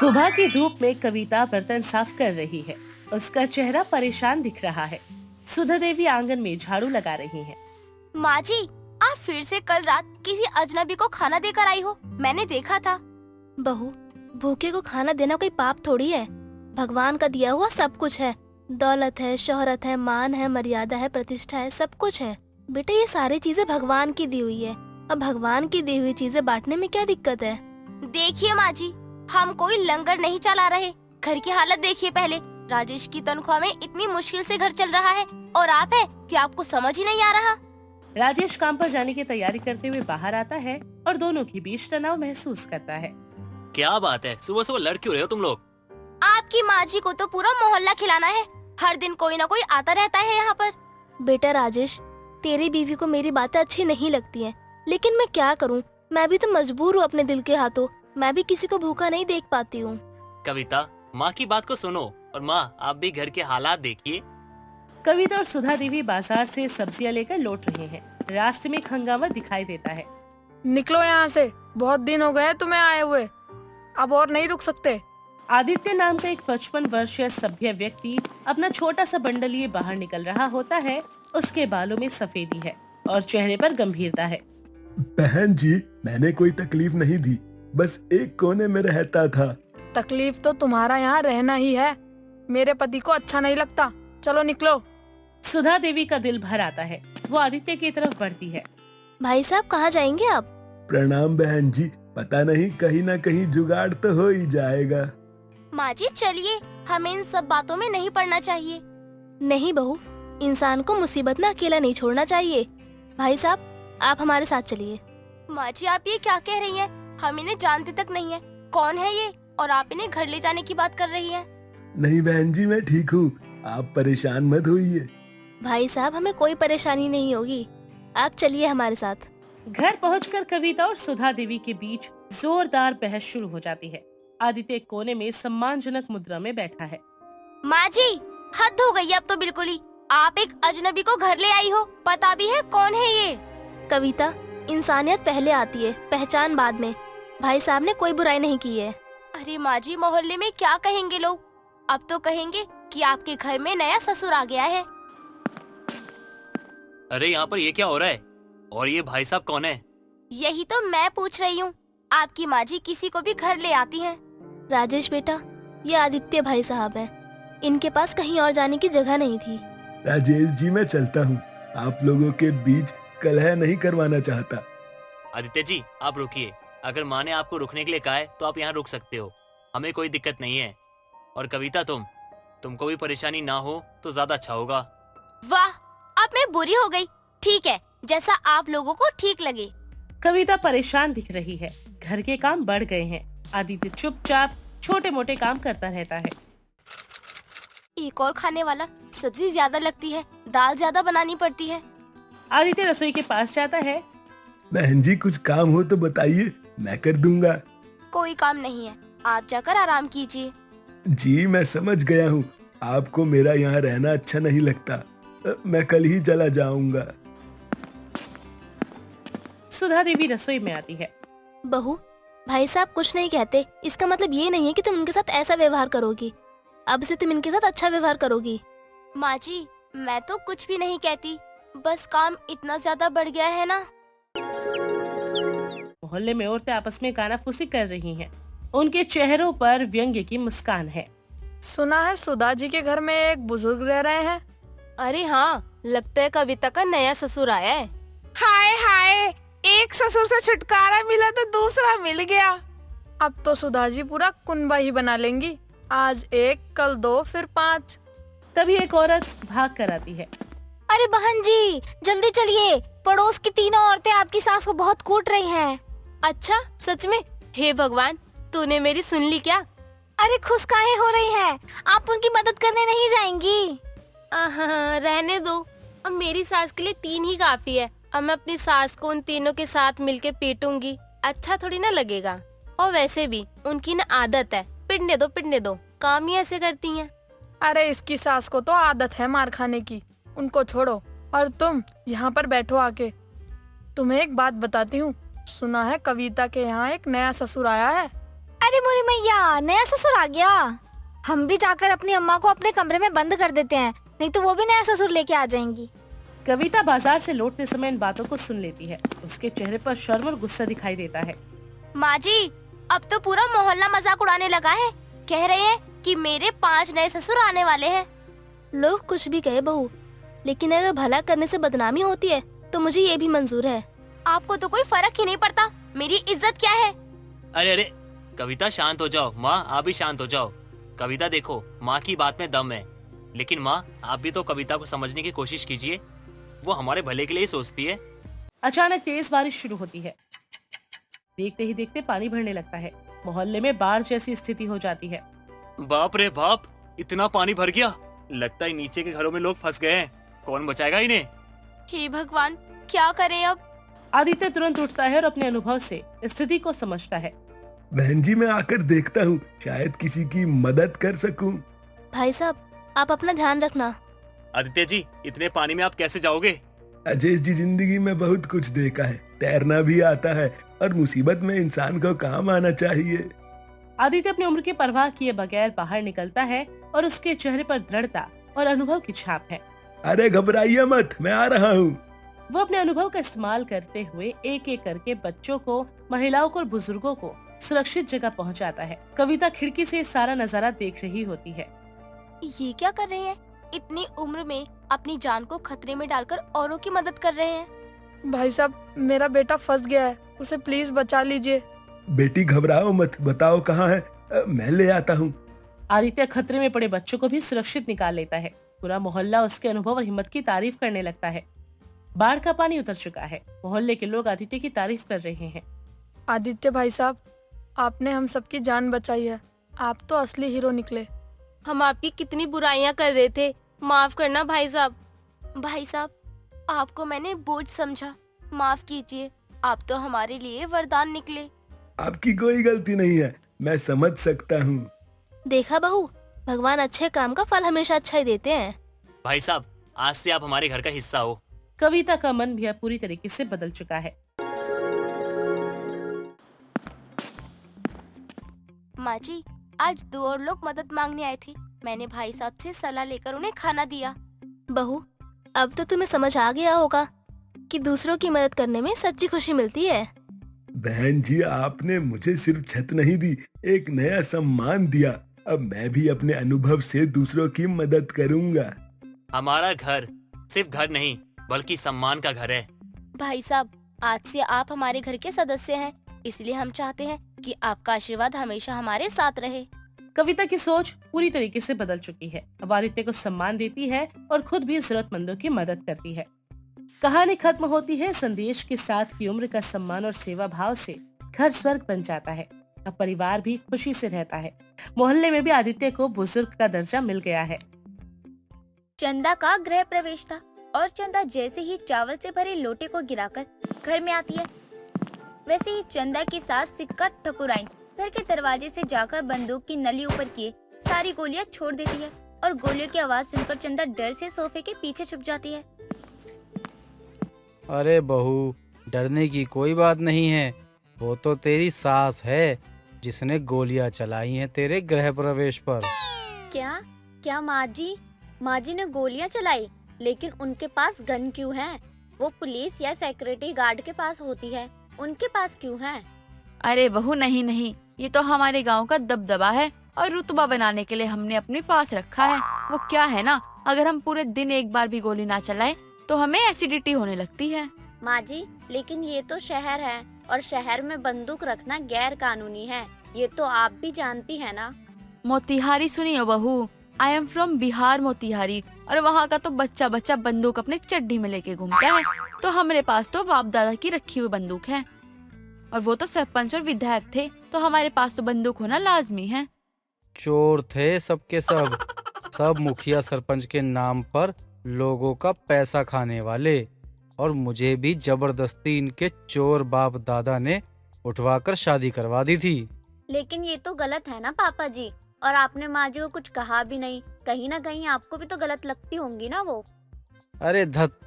सुबह की धूप में कविता बर्तन साफ कर रही है। उसका चेहरा परेशान दिख रहा है। सुधा देवी आंगन में झाड़ू लगा रही हैं। माँ जी, आप फिर से कल रात किसी अजनबी को खाना देकर आई हो, मैंने देखा था। बहू, भूखे को खाना देना कोई पाप थोड़ी है। भगवान का दिया हुआ सब कुछ है। दौलत है, शोहरत है, मान है, मर्यादा है, प्रतिष्ठा है, सब कुछ है। बेटा, ये सारी चीजें भगवान की दी हुई है। अब भगवान की दी हुई चीजें बांटने में क्या दिक्कत है? देखिए माँ जी, हम कोई लंगर नहीं चला रहे। घर की हालत देखिए पहले। राजेश की तनख्वाह में इतनी मुश्किल से घर चल रहा है और आप है कि आपको समझ ही नहीं आ रहा। राजेश काम पर जाने की तैयारी करते हुए बाहर आता है और दोनों के बीच तनाव महसूस करता है। क्या बात है, सुबह सुबह लड़ क्यों रहे हो तुम लोग? आपकी माँ जी को तो पूरा मोहल्ला खिलाना है। हर दिन कोई ना कोई आता रहता है यहाँ पर। बेटा राजेश, तेरी बीवी को मेरी बातें अच्छी नहीं लगती हैं, लेकिन मैं क्या करूँ? मैं भी तो मजबूर हूँ अपने दिल के हाथों। मैं भी किसी को भूखा नहीं देख पाती हूँ। कविता, माँ की बात को सुनो और माँ आप भी घर के हालात देखिए। कविता और सुधा देवी बाजार से सब्जियां लेकर लौट रहे हैं। रास्ते में एक हंगामा दिखाई देता है। निकलो यहाँ से, बहुत दिन हो गए तुम्हें आए हुए, अब और नहीं रुक सकते। आदित्य नाम का एक 55 वर्षीय सभ्य व्यक्ति अपना छोटा सा बंडल लिए बाहर निकल रहा होता है। उसके बालों में सफेदी है और चेहरे पर गंभीरता है। बहन जी, मैंने कोई तकलीफ नहीं दी, बस एक कोने में रहता था। तकलीफ तो तुम्हारा यहाँ रहना ही है। मेरे पति को अच्छा नहीं लगता, चलो निकलो। सुधा देवी का दिल भर आता है। वो आदित्य की तरफ बढ़ती है। भाई साहब, कहाँ जाएंगे आप? प्रणाम बहन जी, पता नहीं कहीं ना कहीं जुगाड़ तो हो ही जाएगा। माँ जी चलिए, हमें इन सब बातों में नहीं पड़ना चाहिए। नहीं बहू, इंसान को मुसीबत में अकेला नहीं छोड़ना चाहिए। भाई साहब, आप हमारे साथ चलिए। माँ जी, आप ये क्या कह रही हैं? हम इन्हें जानते तक नहीं है। कौन है ये? और आप इन्हें घर ले जाने की बात कर रही हैं? नहीं बहन जी, मैं ठीक हूँ, आप परेशान मत होइए। भाई साहब, हमें कोई परेशानी नहीं होगी, आप चलिए हमारे साथ। घर पहुंचकर कविता और सुधा देवी के बीच जोरदार बहस शुरू हो जाती है। आदित्य एक कोने में सम्मानजनक मुद्रा में बैठा है। माँ जी, हद हो गई अब तो बिल्कुल ही। आप एक अजनबी को घर ले आई हो, पता भी है कौन है ये? कविता, इंसानियत पहले आती है, पहचान बाद में। भाई साहब ने कोई बुराई नहीं की है। अरे माँ जी, मोहल्ले में क्या कहेंगे लोग? अब तो कहेंगे कि आपके घर में नया ससुर आ गया है। अरे यहाँ पर ये क्या हो रहा है? और ये भाई साहब कौन है? यही तो मैं पूछ रही हूँ। आपकी माँ जी किसी को भी घर ले आती हैं। राजेश बेटा, ये आदित्य भाई साहब हैं। इनके पास कहीं और जाने की जगह नहीं थी। राजेश जी, मैं चलता हूँ, आप लोगों के बीच कलह नहीं करवाना चाहता। आदित्य जी आप रुकिए, अगर माँ ने आपको रुकने के लिए कहा है तो आप यहाँ रुक सकते हो, हमें कोई दिक्कत नहीं है। और कविता, तुमको भी परेशानी ना हो तो ज्यादा अच्छा होगा। वाह, अब मैं बुरी हो गई। ठीक है, जैसा आप लोगों को ठीक लगे। कविता परेशान दिख रही है। घर के काम बढ़ गए हैं। आदित्य चुपचाप छोटे मोटे काम करता रहता है। एक और खाने वाला, सब्जी ज्यादा लगती है, दाल ज्यादा बनानी पड़ती है। आदित्य रसोई के पास जाता है। बहन जी, कुछ काम हो तो बताइए, मैं कर दूंगा। कोई काम नहीं है, आप जाकर आराम कीजिए। जी मैं समझ गया हूँ, आपको मेरा यहाँ रहना अच्छा नहीं लगता, मैं कल ही चला जाऊंगा। सुधा देवी रसोई में आती है। बहू, भाई साहब कुछ नहीं कहते, इसका मतलब ये नहीं है कि तुम उनके साथ ऐसा व्यवहार करोगी। अब से तुम इनके साथ अच्छा व्यवहार करोगी। माँ जी, मैं तो कुछ भी नहीं कहती, बस काम इतना ज्यादा बढ़ गया है ना। मोहल्ले में औरतें आपस में कानाफूसी कर रही हैं। उनके चेहरों पर व्यंग्य की मुस्कान है। सुना है सुधा जी के घर में एक बुजुर्ग रह रहे हैं। अरे हाँ, लगता है कविता का नया ससुर आया है। हाय हाय, एक ससुर से छुटकारा मिला तो दूसरा मिल गया। अब तो सुधा जी पूरा कुनबा ही बना लेंगी, आज 1, कल 2, फिर 5। तभी एक औरत भाग कर आती है। अरे बहन जी, जल्दी चलिए, पड़ोस की तीनों औरतें आपकी सास को बहुत कूट रही हैं। अच्छा, सच में? हे भगवान, तूने मेरी सुन ली क्या? अरे खुश काहे हो रही है? आप उनकी मदद करने नहीं जाएंगी? रहने दो, अब मेरी सास के लिए 3 ही काफी है। अब मैं अपनी सास को उन तीनों के साथ मिलके पीटूंगी, अच्छा थोड़ी ना लगेगा। और वैसे भी उनकी ना आदत है, पिटने दो, काम ही ऐसे करती हैं। अरे इसकी सास को तो आदत है मार खाने की, उनको छोड़ो और तुम यहाँ पर बैठो आके। तुम्हें एक बात बताती हूँ, सुना है कविता के यहाँ एक नया ससुर आया है। अरे मोरी मैया, नया ससुर आ गया। हम भी जाकर अपनी अम्मा को अपने कमरे में बंद कर देते हैं, नहीं तो वो भी नया ससुर लेके आ जाएंगी। कविता बाजार से लौटते समय इन बातों को सुन लेती है। उसके चेहरे पर शर्म और गुस्सा दिखाई देता है। माँ जी, अब तो पूरा मोहल्ला मजाक उड़ाने लगा है। कह रहे हैं कि मेरे 5 नए ससुर आने वाले हैं। लोग कुछ भी कहे बहू, लेकिन अगर भला करने से बदनामी होती है तो मुझे ये भी मंजूर है। आपको तो कोई फर्क ही नहीं पड़ता, मेरी इज्जत क्या है। अरे अरे कविता शांत हो जाओ। माँ आप भी शांत हो जाओ। कविता देखो, माँ की बात में दम है, लेकिन माँ आप भी तो कविता को समझने की कोशिश कीजिए। वो हमारे भले के लिए ही सोचती है। अचानक तेज बारिश शुरू होती है। देखते ही देखते पानी भरने लगता है। मोहल्ले में बाढ़ जैसी स्थिति हो जाती है। बाप रे बाप, इतना पानी भर गया। लगता है नीचे के घरों में लोग फंस गए हैं। कौन बचाएगा इन्हें? हे भगवान, क्या करें अब। आदित्य तुरंत उठता है और अपने अनुभव से स्थिति को समझता है। बहन जी, मैं आकर देखता हूँ, शायद किसी की मदद कर सकूं। भाई साहब, आप अपना ध्यान रखना। आदित्य जी, इतने पानी में आप कैसे जाओगे? अजय जी, जिंदगी में बहुत कुछ देखा है, तैरना भी आता है और मुसीबत में इंसान को काम आना चाहिए। आदित्य अपनी उम्र की परवाह किए बगैर बाहर निकलता है और उसके चेहरे पर दृढ़ता और अनुभव की छाप है। अरे घबराइए मत, मैं आ रहा हूँ। वो अपने अनुभव का इस्तेमाल करते हुए एक एक करके बच्चों को, महिलाओं को और बुजुर्गों को सुरक्षित जगह पहुंचाता है। कविता खिड़की से सारा नजारा देख रही होती है। ये क्या कर रहे हैं? इतनी उम्र में अपनी जान को खतरे में डालकर औरों की मदद कर रहे हैं। भाई साहब, मेरा बेटा फंस गया है, उसे प्लीज बचा लीजिए। बेटी घबराओ मत, बताओ कहाँ है, मैं ले आता हूँ। आदित्य खतरे में पड़े बच्चों को भी सुरक्षित निकाल लेता है। पूरा मोहल्ला उसके अनुभव और हिम्मत की तारीफ करने लगता है। बाढ़ का पानी उतर चुका है। मोहल्ले के लोग आदित्य की तारीफ कर रहे हैं। आदित्य भाई साहब, आपने हम सबकी जान बचाई है। आप तो असली हीरो निकले। हम आपकी कितनी बुराइयां कर रहे थे, माफ करना भाई साहब। भाई साहब, आपको मैंने बोझ समझा, माफ कीजिए। आप तो हमारे लिए वरदान निकले। आपकी कोई गलती नहीं है, मैं समझ सकता हूँ। देखा बहू, भगवान अच्छे काम का फल हमेशा अच्छा ही देते हैं। भाई साहब, आज से आप हमारे घर का हिस्सा हो। कविता का मन भी अब पूरी तरीके से बदल चुका है। माँ जी, आज 2 और लोग मदद मांगने आए थे। मैंने भाई साहब से सलाह लेकर उन्हें खाना दिया। बहू, अब तो तुम्हें समझ आ गया होगा कि दूसरों की मदद करने में सच्ची खुशी मिलती है। बहन जी, आपने मुझे सिर्फ छत नहीं दी, एक नया सम्मान दिया। अब मैं भी अपने अनुभव से दूसरों की मदद करूंगा। हमारा घर सिर्फ घर नहीं बल्कि सम्मान का घर है। भाई साहब, आज से आप हमारे घर के सदस्य हैं, इसलिए हम चाहते हैं कि आपका आशीर्वाद हमेशा हमारे साथ रहे। कविता की सोच पूरी तरीके से बदल चुकी है। अब आदित्य को सम्मान देती है और खुद भी जरूरतमंदों की मदद करती है। कहानी खत्म होती है संदेश के साथ कि उम्र का सम्मान और सेवा भाव से घर स्वर्ग बन जाता है। अब परिवार भी खुशी से रहता है। मोहल्ले में भी आदित्य को बुजुर्ग का दर्जा मिल गया है। चंदा का गृह प्रवेश था और चंदा जैसे ही चावल से भरे लोटे को गिराकर घर में आती है, वैसे ही चंदा की सास सिक्का ठकुराइन घर के दरवाजे से जाकर बंदूक की नली ऊपर किए सारी गोलियां छोड़ देती है और गोलियों की आवाज सुनकर चंदा डर से सोफे के पीछे छुप जाती है। अरे बहू, डरने की कोई बात नहीं है। वो तो तेरी सास है जिसने गोलियां चलाई हैं तेरे गृह प्रवेश पर। क्या माँ जी ने गोलियां चलाई, लेकिन उनके पास गन क्यों है? वो पुलिस या सिक्योरिटी गार्ड के पास होती है, उनके पास क्यों है? अरे बहू, नहीं, ये तो हमारे गांव का दबदबा है और रुतबा बनाने के लिए हमने अपने पास रखा है। वो क्या है ना, अगर हम पूरे दिन एक बार भी गोली ना चलाएं तो हमें एसिडिटी होने लगती है। माँ जी, लेकिन ये तो शहर है और शहर में बंदूक रखना गैर कानूनी है, ये तो आप भी जानती है ना। मोतिहारी सुनियो बहू, I am from Bihar Motihari, और वहाँ का तो बच्चा बच्चा बंदूक अपने चड्डी में लेके घूमता है। तो हमारे पास तो बाप दादा की रखी हुई बंदूक है, और वो तो सरपंच और विधायक थे, तो हमारे पास तो बंदूक होना लाजमी है। चोर थे सबके सब मुखिया सरपंच के नाम पर लोगों का पैसा खाने वाले, और मुझे भी जबरदस्ती इनके चोर बाप दादा ने उठवाकर शादी करवा दी थी। लेकिन ये तो गलत है ना पापा जी, और आपने माँ जी को कुछ कहा भी नहीं। कहीं ना कहीं आपको भी तो गलत लगती होंगी ना वो। अरे धत,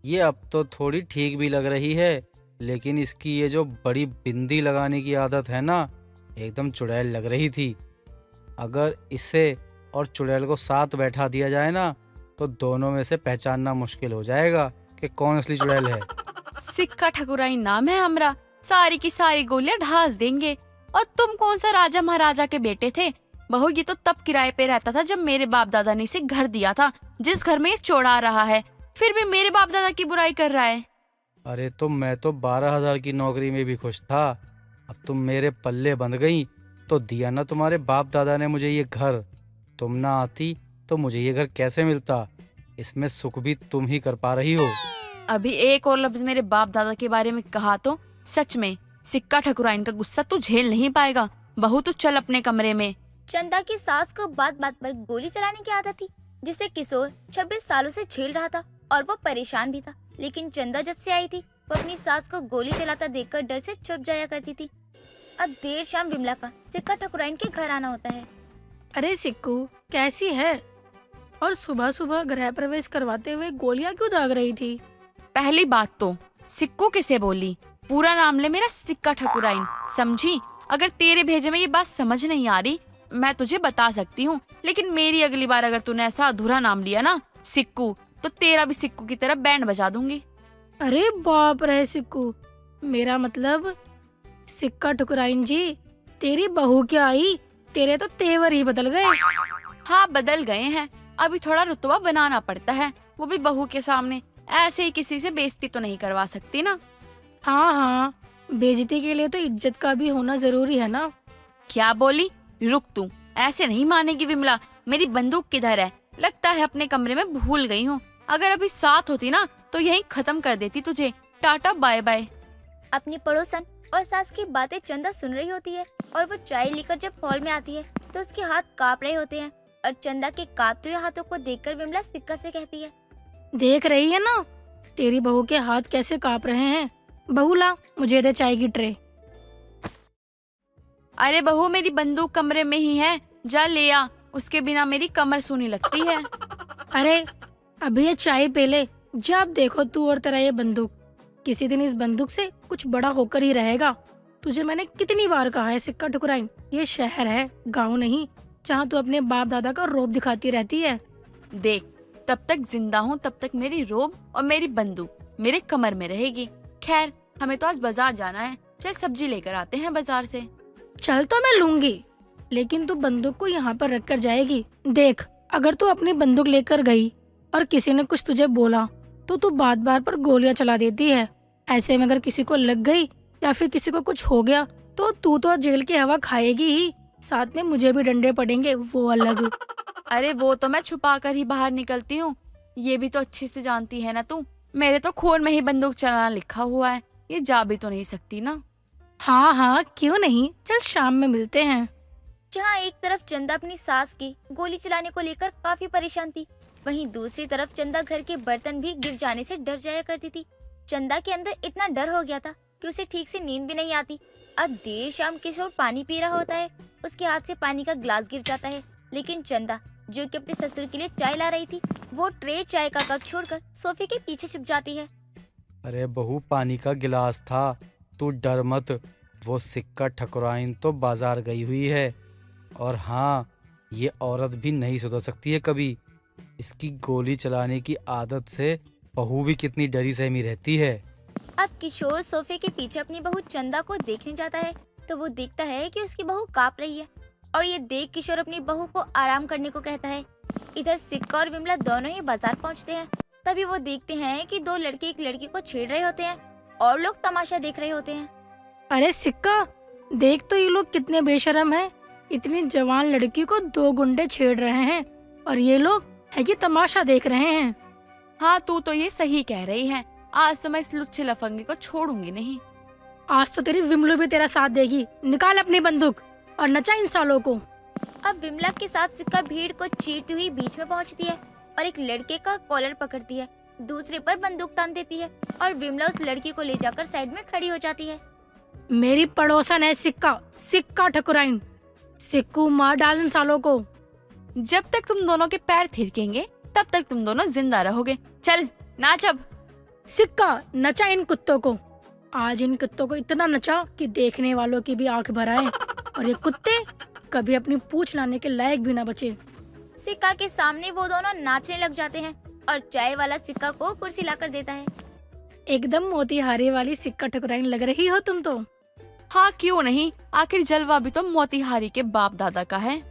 ये अब तो थोड़ी ठीक भी लग रही है, लेकिन इसकी ये जो बड़ी बिंदी लगाने की आदत है ना, एकदम चुड़ैल लग रही थी। अगर इसे और चुड़ैल को साथ बैठा दिया जाए ना तो दोनों में से पहचानना मुश्किल हो जाएगा कि कौन असली चुड़ैल है। सिक्का ठकुराइन नाम है हमरा, सारी की सारी गोलियां ढास देंगे। और तुम कौन सा राजा महाराजा के बेटे थे? बहू ये तो तब किराए पे रहता था जब मेरे बाप दादा ने इसे घर दिया था, जिस घर में ये चोरा रहा है, फिर भी मेरे बाप दादा की बुराई कर रहा है। अरे तो मैं तो 12,000 की नौकरी में भी खुश था। अब तुम मेरे पल्ले बंध गई तो दिया ना तुम्हारे बाप दादा ने मुझे ये घर। तुम ना आती तो मुझे ये घर कैसे मिलता? इसमें सुख भी तुम ही कर पा रही हो। अभी एक और लफ्ज मेरे बाप दादा के बारे में कहा तो सच में सिक्का ठकुराइन का गुस्सा तू झेल नहीं पाएगा। बहू तू चल अपने कमरे में। चंदा की सास को बात बात पर गोली चलाने की आदत थी, जिसे किशोर 26 सालों से झेल रहा था और वो परेशान भी था। लेकिन चंदा जब से आई थी वो अपनी सास को गोली चलाता देखकर डर से चुप जाया करती थी। अब देर शाम विमला का सिक्का ठकुराइन के घर आना होता है। अरे सिक्कू कैसी है? और सुबह सुबह गृह प्रवेश करवाते हुए गोलियां क्यों दाग रही थी? पहली बात तो सिक्कू किसे बोली? पूरा नाम ले मेरा सिक्का ठकुराइन, समझी? अगर तेरे भेजे में ये बात समझ नहीं आ रही मैं तुझे बता सकती हूँ, लेकिन मेरी अगली बार अगर तूने ऐसा अधूरा नाम लिया ना सिक्कू, तो तेरा भी सिक्कू की तरह बैंड बजा दूंगी। अरे बाप रे सिक्कू, मेरा मतलब सिक्का ठकुराइन जी, तेरी बहू क्या आई? तेरे तो तेवर ही बदल गए। हाँ बदल गए हैं, अभी थोड़ा रुतबा बनाना पड़ता है, वो भी बहू के सामने। ऐसे ही किसी से बेइज्जती तो नहीं करवा सकती ना। हाँ हाँ, बेइज्जती के लिए तो इज्जत का भी होना जरूरी है ना। क्या बोली? रुक तू, ऐसे नहीं मानेगी विमला। मेरी बंदूक किधर है? लगता है अपने कमरे में भूल गई हूँ। अगर अभी साथ होती ना तो यहीं खत्म कर देती तुझे। Tata bye bye. अपनी पड़ोसन और सास की बातें चंदा सुन रही होती है और वो चाय लेकर जब हॉल में आती है तो उसके हाथ कांप रहे होते हैं। और चंदा के कांपते हुए हाथों को देखकर विमला सिक्का से कहती है, देख रही है ना तेरी बहू के हाथ कैसे कांप रहे हैं। बहू ला मुझे दे चाय की ट्रे। अरे बहू मेरी बंदूक कमरे में ही है, जा ले आ, उसके बिना मेरी कमर सूनी लगती है। अरे अभी ये चाय पी ले, जब देखो तू और तेरा ये बंदूक। किसी दिन इस बंदूक से कुछ बड़ा होकर ही रहेगा। तुझे मैंने कितनी बार कहा है सिक्का ठुकराइन, ये शहर है गांव नहीं, जहाँ तू अपने बाप दादा का रौब दिखाती रहती है। देख, तब तक जिंदा हूँ तब तक मेरी रोब और मेरी बंदूक मेरे कमर में रहेगी। खैर हमें तो आज बाजार जाना है, चल सब्जी लेकर आते हैं बाजार से। चल तो मैं लूंगी, लेकिन तू बंदूक को यहाँ पर रख कर जाएगी। देख, अगर तू अपनी बंदूक लेकर गई और किसी ने कुछ तुझे बोला तो तू बात बात पर गोलियां चला देती है। ऐसे में अगर किसी को लग गई या फिर किसी को कुछ हो गया तो तू तो जेल की हवा खाएगी ही, साथ में मुझे भी डंडे पड़ेंगे, वो अलग। अरे वो तो मैं छुपा कर ही बाहर निकलती हूँ, ये भी तो अच्छे से जानती है ना तू। मेरे तो खून में ही बंदूक चलाना लिखा हुआ है, ये जा भी तो नहीं सकती ना। हाँ हाँ क्यों नहीं, चल शाम में मिलते हैं। जहाँ एक तरफ चंदा अपनी सास की गोली चलाने को लेकर काफी परेशान थी, वहीं दूसरी तरफ चंदा घर के बर्तन भी गिर जाने से डर जाया करती थी। चंदा के अंदर इतना डर हो गया था कि उसे ठीक से नींद भी नहीं आती। अब देर शाम किशोर पानी पी रहा होता है, उसके हाथ से पानी का ग्लास गिर जाता है, लेकिन चंदा जो कि अपने ससुर के लिए चाय ला रही थी, वो ट्रे चाय का कप छोड़कर सोफे के पीछे छुप जाती है। अरे बहू, पानी का गिलास था, तू डर मत। वो सिक्का ठकुराइन तो बाजार गई हुई है, और हाँ, ये औरत भी नहीं सुधर सकती है कभी। इसकी गोली चलाने की आदत से बहू भी कितनी डरी सहमी रहती है। अब किशोर सोफे के पीछे अपनी बहू चंदा को देखने जाता है तो वो देखता है कि उसकी बहू कांप रही है, और ये देख किशोर अपनी बहू को आराम करने को कहता है। इधर सिक्का और विमला दोनों ही बाजार पहुंचते हैं। तभी वो देखते हैं कि दो लड़के एक लड़की को छेड़ रहे होते हैं और लोग तमाशा देख रहे होते हैं। अरे सिक्का, देख तो ये लोग कितने बेशरम हैं, इतनी जवान लड़की को दो गुंडे छेड़ रहे हैं और ये लोग है कि तमाशा देख रहे हैं। हाँ तू तो ये सही कह रही है, आज तो मैं इस लुच्चे लफंगे को छोड़ूंगी नहीं। आज तो तेरी विमलू भी तेरा साथ देगी। निकाल अपनी बंदूक और नचा इन सालों को। अब विमला के साथ सिक्का भीड़ को चीरती हुई बीच में पहुंचती है और एक लड़के का कॉलर पकड़ती है, दूसरे पर बंदूक तान देती है और विमला उस लड़की को ले जाकर साइड में खड़ी हो जाती है। मेरी पड़ोसन है सिक्का, सिक्का ठकुराइन। सिक्कू मार डाल इन सालों को। जब तक तुम दोनों के पैर थिरकेंगे तब तक तुम दोनों जिंदा रहोगे। चल नाच अब। सिक्का नचा इन कुत्तों को। आज इन कुत्तों को इतना नचा कि देखने वालों की भी आंख भर आए। और ये कुत्ते कभी अपनी पूंछ लाने के लायक भी ना बचे। सिक्का के सामने वो दोनों नाचने लग जाते हैं और चाय वाला सिक्का को कुर्सी लाकर देता है। एकदम मोतीहारी वाली सिक्का ठकुराइन लग रही हो तुम तो। हाँ क्यों नहीं, आखिर जलवा भी तो मोतीहारी के बाप दादा का है।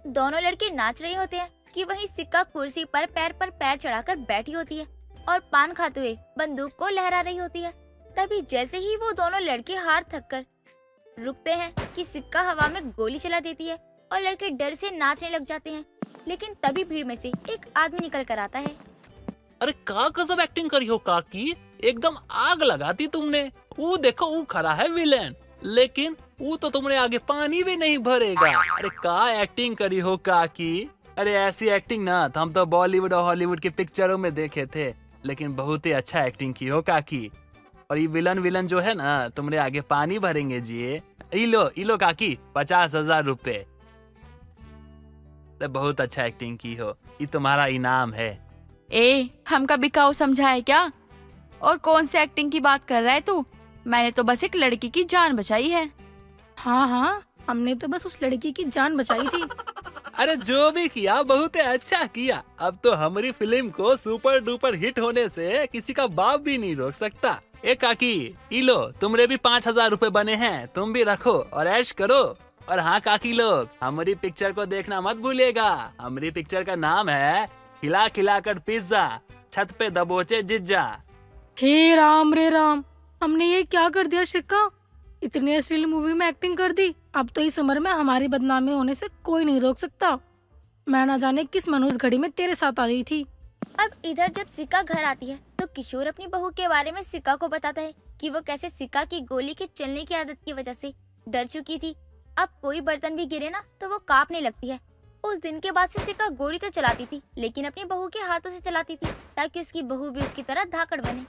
दोनों लड़के नाच रहे होते हैं कि वहीं सिक्का कुर्सी पर पैर चढ़ाकर बैठी होती है और पान खाते हुए बंदूक को लहरा रही होती है। तभी जैसे ही वो दोनों लड़के हार थककर रुकते हैं कि सिक्का हवा में गोली चला देती है और लड़के डर से नाचने लग जाते हैं। लेकिन तभी भीड़ में से एक आदमी निकल कर आता है। अरे का गजब एक्टिंग करी हो काकी, एकदम आग लगाती तुमने। वो देखो वो खड़ा है विलेन, लेकिन वो तो तुमने आगे पानी भी नहीं भरेगा। अरे का एक्टिंग करी हो काकी। अरे ऐसी एक्टिंग ना तो हम तो बॉलीवुड और हॉलीवुड की पिक्चरों में देखे थे, लेकिन बहुत ही अच्छा एक्टिंग की हो काकी। और ये विलन जो है ना, तुमने आगे पानी भरेंगे जी। इलो काकी 50,000 रुपए। बहुत अच्छा एक्टिंग की हो, ये तुम्हारा इनाम है। ए हमका बिकाऊ समझा है क्या? और कौन से एक्टिंग की बात कर रहा है तू? मैंने तो बस एक लड़की की जान बचाई है। हाँ, हमने तो बस उस लड़की की जान बचाई थी। अरे जो भी किया बहुत अच्छा किया। अब तो हमारी फिल्म को सुपर डुपर हिट होने से किसी का बाप भी नहीं रोक सकता। ए काकी, इलो तुमरे भी 5,000 रुपए बने हैं, तुम भी रखो और ऐश करो। और हाँ काकी लोग, हमारी पिक्चर को देखना मत भूलिएगा। हमारी पिक्चर का नाम है खिला खिला कर पिज्जा, छत पे दबोचे जिज्जा। हे राम रे राम, हमने ये क्या कर दिया सिक्का? इतनी अश्लील मूवी में एक्टिंग कर दी। अब तो इस उम्र में हमारी बदनामी होने से कोई नहीं रोक सकता। मैं ना जाने किस मनोज घड़ी में तेरे साथ आ गई थी। अब इधर जब सिक्का घर आती है तो किशोर अपनी बहू के बारे में सिक्का को बताता है कि वो कैसे सिक्का की गोली के चलने की आदत की वजह से डर चुकी थी। अब कोई बर्तन भी गिरे ना तो वो कांपने लगती है। उस दिन के बाद से सिक्का गोली तो चलाती थी, लेकिन अपनी बहू के हाथों से चलाती थी ताकि उसकी बहू भी उसकी तरह धाकड़ बने।